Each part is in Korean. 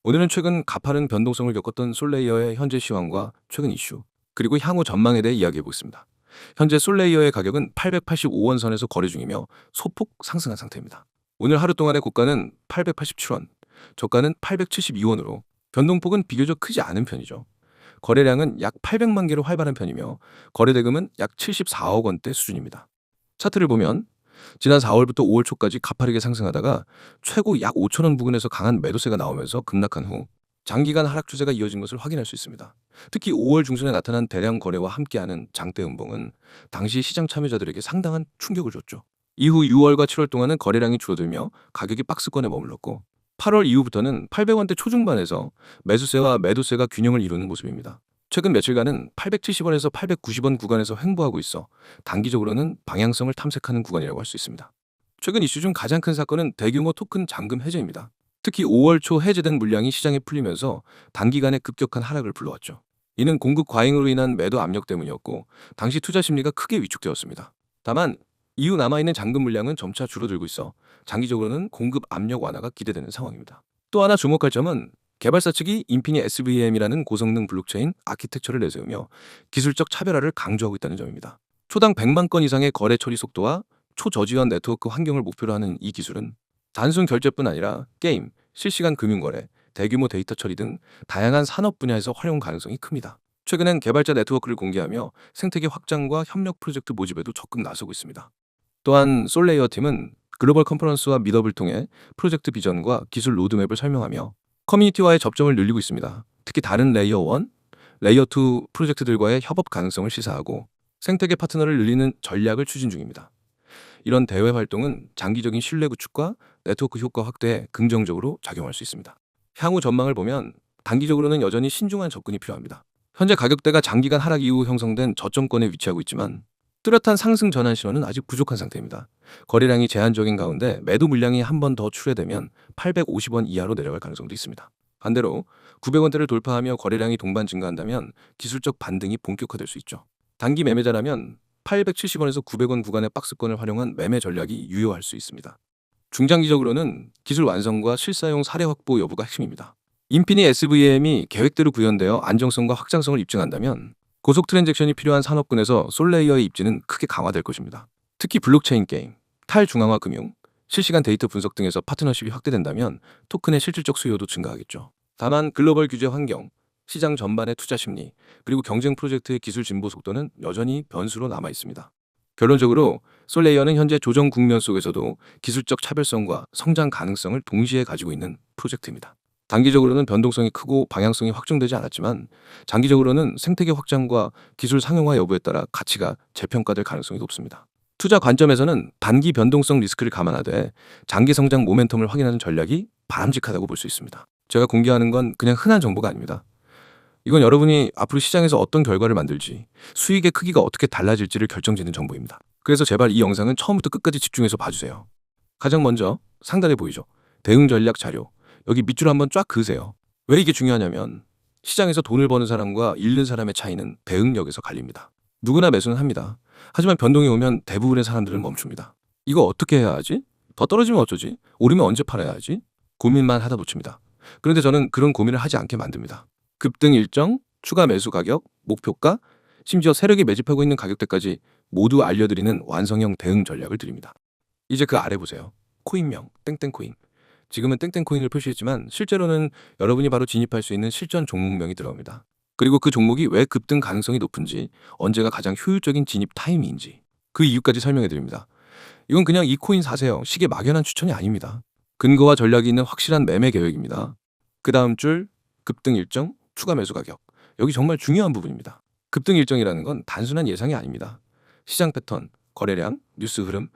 오늘은 최근 가파른 변동성을 겪었던 솔레이어의 현재 시황과 최근 이슈, 그리고 향후 전망에 대해 이야기해 보겠습니다. 현재 솔레이어의 가격은 885원 선에서 거래 중이며 소폭 상승한 상태입니다. 오늘 하루 동안의 고가는 887원, 저가는 872원으로 변동폭은 비교적 크지 않은 편이죠. 거래량은 약 800만 개로 활발한 편이며 거래 대금은 약 74억 원대 수준입니다. 차트를 보면 지난 4월부터 5월 초까지 가파르게 상승하다가 최고 약 5천 원 부근에서 강한 매도세가 나오면서 급락한 후 장기간 하락 추세가 이어진 것을 확인할 수 있습니다. 특히 5월 중순에 나타난 대량 거래와 함께하는 장대 음봉은 당시 시장 참여자들에게 상당한 충격을 줬죠. 이후 6월과 7월 동안은 거래량이 줄어들며 가격이 박스권에 머물렀고 8월 이후부터는 800원대 초중반에서 매수세와 매도세가 균형을 이루는 모습입니다. 최근 며칠간은 870원에서 890원 구간에서 횡보하고 있어 단기적으로는 방향성을 탐색하는 구간이라고 할 수 있습니다. 최근 이슈 중 가장 큰 사건은 대규모 토큰 잔금 해제입니다. 특히 5월 초 해제된 물량이 시장에 풀리면서 단기간에 급격한 하락을 불러왔죠. 이는 공급 과잉으로 인한 매도 압력 때문이었고 당시 투자 심리가 크게 위축되었습니다. 다만 이후 남아있는 잔금 물량은 점차 줄어들고 있어 장기적으로는 공급 압력 완화가 기대되는 상황입니다. 또 하나 주목할 점은 개발사 측이 인피니 SVM이라는 고성능 블록체인 아키텍처를 내세우며 기술적 차별화를 강조하고 있다는 점입니다. 초당 100만 건 이상의 거래 처리 속도와 초저지연 네트워크 환경을 목표로 하는 이 기술은 단순 결제뿐 아니라 게임, 실시간 금융거래, 대규모 데이터 처리 등 다양한 산업 분야에서 활용 가능성이 큽니다. 최근엔 개발자 네트워크를 공개하며 생태계 확장과 협력 프로젝트 모집에도 적극 나서고 있습니다. 또한 솔레이어 팀은 글로벌 컨퍼런스와 미더블 통해 프로젝트 비전과 기술 로드맵을 설명하며 커뮤니티와의 접점을 늘리고 있습니다. 특히 다른 레이어 1, 레이어 2 프로젝트들과의 협업 가능성을 시사하고 생태계 파트너를 늘리는 전략을 추진 중입니다. 이런 대외 활동은 장기적인 신뢰 구축과 네트워크 효과 확대에 긍정적으로 작용할 수 있습니다. 향후 전망을 보면 단기적으로는 여전히 신중한 접근이 필요합니다. 현재 가격대가 장기간 하락 이후 형성된 저점권에 위치하고 있지만 뚜렷한 상승 전환 신호는 아직 부족한 상태입니다. 거래량이 제한적인 가운데 매도 물량이 한 번 더 출회되면 850원 이하로 내려갈 가능성도 있습니다. 반대로 900원대를 돌파하며 거래량이 동반 증가한다면 기술적 반등이 본격화될 수 있죠. 단기 매매자라면 870원에서 900원 구간의 박스권을 활용한 매매 전략이 유효할 수 있습니다. 중장기적으로는 기술 완성과 실사용 사례 확보 여부가 핵심입니다. 인피니 SVM이 계획대로 구현되어 안정성과 확장성을 입증한다면 고속 트랜잭션이 필요한 산업군에서 솔레이어의 입지는 크게 강화될 것입니다. 특히 블록체인 게임, 탈중앙화 금융, 실시간 데이터 분석 등에서 파트너십이 확대된다면 토큰의 실질적 수요도 증가하겠죠. 다만 글로벌 규제 환경, 시장 전반의 투자 심리, 그리고 경쟁 프로젝트의 기술 진보 속도는 여전히 변수로 남아 있습니다. 결론적으로 솔레이어는 현재 조정 국면 속에서도 기술적 차별성과 성장 가능성을 동시에 가지고 있는 프로젝트입니다. 단기적으로는 변동성이 크고 방향성이 확정되지 않았지만 장기적으로는 생태계 확장과 기술 상용화 여부에 따라 가치가 재평가될 가능성이 높습니다. 투자 관점에서는 단기 변동성 리스크를 감안하되 장기 성장 모멘텀을 확인하는 전략이 바람직하다고 볼 수 있습니다. 제가 공개하는 건 그냥 흔한 정보가 아닙니다. 이건 여러분이 앞으로 시장에서 어떤 결과를 만들지, 수익의 크기가 어떻게 달라질지를 결정짓는 정보입니다. 그래서 제발 이 영상은 처음부터 끝까지 집중해서 봐주세요. 가장 먼저 상단에 보이죠? 대응 전략 자료. 여기 밑줄 한번 쫙 그으세요. 왜 이게 중요하냐면 시장에서 돈을 버는 사람과 잃는 사람의 차이는 대응력에서 갈립니다. 누구나 매수는 합니다. 하지만 변동이 오면 대부분의 사람들은 멈춥니다. 이거 어떻게 해야 하지? 더 떨어지면 어쩌지? 오르면 언제 팔아야 하지? 고민만 하다 놓칩니다. 그런데 저는 그런 고민을 하지 않게 만듭니다. 급등 일정, 추가 매수 가격, 목표가, 심지어 세력이 매집하고 있는 가격대까지 모두 알려드리는 완성형 대응 전략을 드립니다. 이제 그 아래 보세요. 코인명, 땡땡코인. 지금은 땡땡코인을 표시했지만 실제로는 여러분이 바로 진입할 수 있는 실전 종목명이 들어갑니다. 그리고 그 종목이 왜 급등 가능성이 높은지, 언제가 가장 효율적인 진입 타이밍인지 그 이유까지 설명해 드립니다. 이건 그냥 이 코인 사세요 식의 막연한 추천이 아닙니다. 근거와 전략이 있는 확실한 매매 계획입니다. 그 다음 줄 급등 일정, 추가 매수 가격. 여기 정말 중요한 부분입니다. 급등 일정이라는 건 단순한 예상이 아닙니다. 시장 패턴, 거래량, 뉴스 흐름,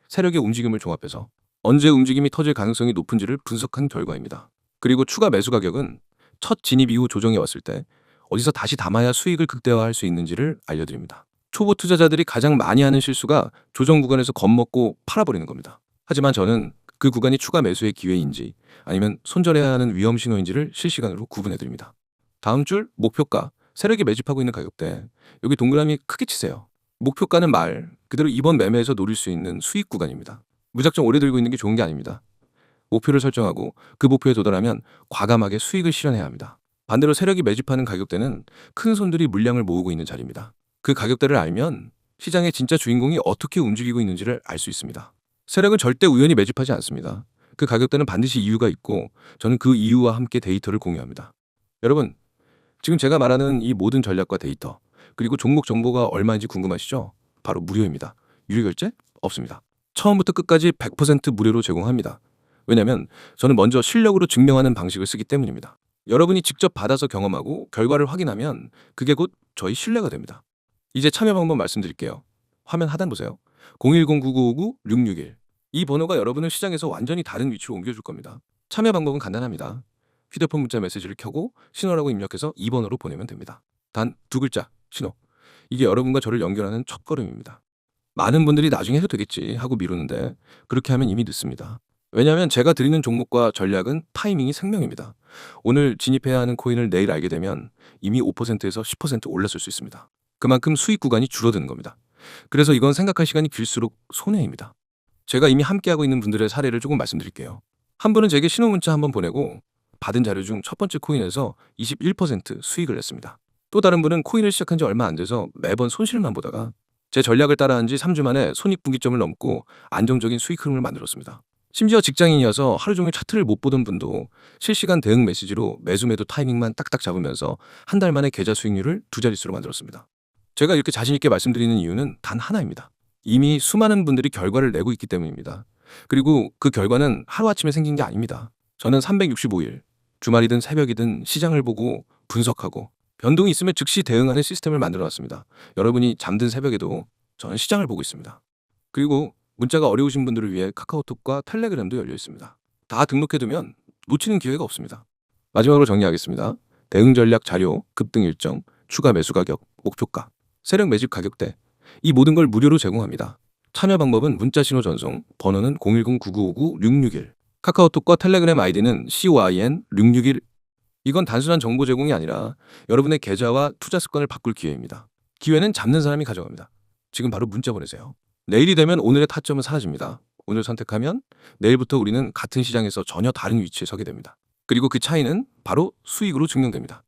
세력의 움직임을 종합해서 언제 움직임이 터질 가능성이 높은지를 분석한 결과입니다. 그리고 추가 매수 가격은 첫 진입 이후 조정이 왔을 때 어디서 다시 담아야 수익을 극대화할 수 있는지를 알려드립니다. 초보 투자자들이 가장 많이 하는 실수가 조정 구간에서 겁먹고 팔아버리는 겁니다. 하지만 저는 그 구간이 추가 매수의 기회인지 아니면 손절해야 하는 위험 신호인지를 실시간으로 구분해드립니다. 다음 줄 목표가, 세력이 매집하고 있는 가격대. 여기 동그라미 크게 치세요. 목표가는 말 그대로 이번 매매에서 노릴 수 있는 수익 구간입니다. 무작정 오래 들고 있는 게 좋은 게 아닙니다. 목표를 설정하고 그 목표에 도달하면 과감하게 수익을 실현해야 합니다. 반대로 세력이 매집하는 가격대는 큰 손들이 물량을 모으고 있는 자리입니다. 그 가격대를 알면 시장의 진짜 주인공이 어떻게 움직이고 있는지를 알 수 있습니다. 세력은 절대 우연히 매집하지 않습니다. 그 가격대는 반드시 이유가 있고 저는 그 이유와 함께 데이터를 공유합니다. 여러분, 지금 제가 말하는 이 모든 전략과 데이터, 그리고 종목 정보가 얼마인지 궁금하시죠? 바로 무료입니다. 유료 결제 없습니다. 처음부터 끝까지 100% 무료로 제공합니다. 왜냐하면 저는 먼저 실력으로 증명하는 방식을 쓰기 때문입니다. 여러분이 직접 받아서 경험하고 결과를 확인하면 그게 곧 저희 신뢰가 됩니다. 이제 참여 방법 말씀드릴게요. 화면 하단 보세요. 010-9959-661. 이 번호가 여러분을 시장에서 완전히 다른 위치로 옮겨줄 겁니다. 참여 방법은 간단합니다. 휴대폰 문자 메시지를 켜고 신호라고 입력해서 2번으로 보내면 됩니다. 단 두 글자, 신호. 이게 여러분과 저를 연결하는 첫걸음입니다. 많은 분들이 나중에 해도 되겠지 하고 미루는데 그렇게 하면 이미 늦습니다. 왜냐하면 제가 드리는 종목과 전략은 타이밍이 생명입니다. 오늘 진입해야 하는 코인을 내일 알게 되면 이미 5%에서 10% 올랐을 수 있습니다. 그만큼 수익 구간이 줄어드는 겁니다. 그래서 이건 생각할 시간이 길수록 손해입니다. 제가 이미 함께하고 있는 분들의 사례를 조금 말씀드릴게요. 한 분은 제게 신호 문자 한번 보내고 받은 자료 중 첫 번째 코인에서 21% 수익을 냈습니다. 또 다른 분은 코인을 시작한 지 얼마 안 돼서 매번 손실만 보다가 제 전략을 따라한 지 3주 만에 손익분기점을 넘고 안정적인 수익 흐름을 만들었습니다. 심지어 직장인이어서 하루 종일 차트를 못 보던 분도 실시간 대응 메시지로 매수 매도 타이밍만 딱딱 잡으면서 한 달 만에 계좌 수익률을 두 자릿수로 만들었습니다. 제가 이렇게 자신 있게 말씀드리는 이유는 단 하나입니다. 이미 수많은 분들이 결과를 내고 있기 때문입니다. 그리고 그 결과는 하루아침에 생긴 게 아닙니다. 저는 365일, 주말이든 새벽이든 시장을 보고 분석하고 변동이 있으면 즉시 대응하는 시스템을 만들어놨습니다. 여러분이 잠든 새벽에도 저는 시장을 보고 있습니다. 그리고 문자가 어려우신 분들을 위해 카카오톡과 텔레그램도 열려 있습니다. 다 등록해두면 놓치는 기회가 없습니다. 마지막으로 정리하겠습니다. 대응 전략 자료, 급등 일정, 추가 매수 가격, 목표가, 세력 매집 가격대, 이 모든 걸 무료로 제공합니다. 참여 방법은 문자 신호 전송, 번호는 010-9959-661, 카카오톡과 텔레그램 아이디는 COIN661. 이건 단순한 정보 제공이 아니라 여러분의 계좌와 투자 습관을 바꿀 기회입니다. 기회는 잡는 사람이 가져갑니다. 지금 바로 문자 보내세요. 내일이 되면 오늘의 타점은 사라집니다. 오늘 선택하면 내일부터 우리는 같은 시장에서 전혀 다른 위치에 서게 됩니다. 그리고 그 차이는 바로 수익으로 증명됩니다.